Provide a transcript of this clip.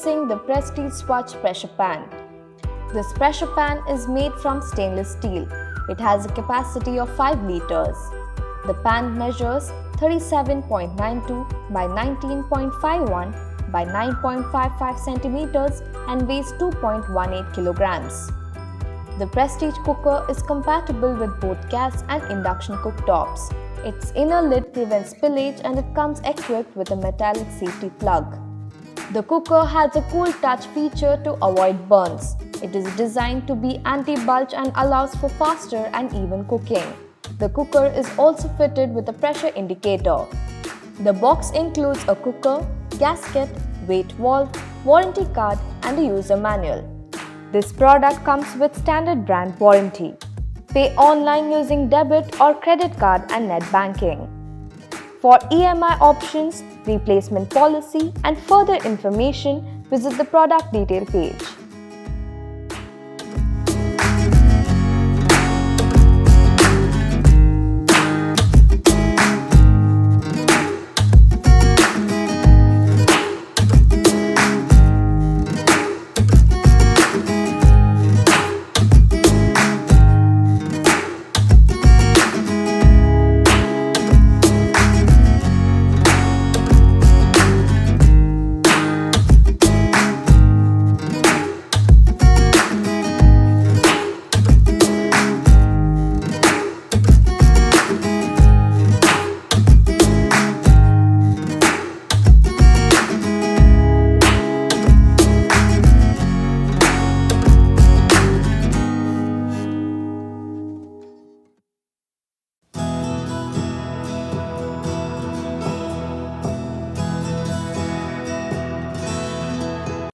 Introducing the Prestige Swatch Pressure Pan. This pressure pan is made from stainless steel. It has a capacity of 5 liters. The pan measures 37.92 by 19.51 by 9.55 centimeters and weighs 2.18 kilograms. The Prestige cooker is compatible with both gas and induction cooktops. Its inner lid prevents spillage and it comes equipped with a metallic safety plug. The cooker has a cool touch feature to avoid burns. It is designed to be anti-bulge and allows for faster and even cooking. The cooker is also fitted with a pressure indicator. The box includes a cooker, gasket, weight valve, warranty card and a user manual. This product comes with standard brand warranty. Pay online using debit or credit card and net banking. For EMI options, replacement policy and further information, visit the product detail page.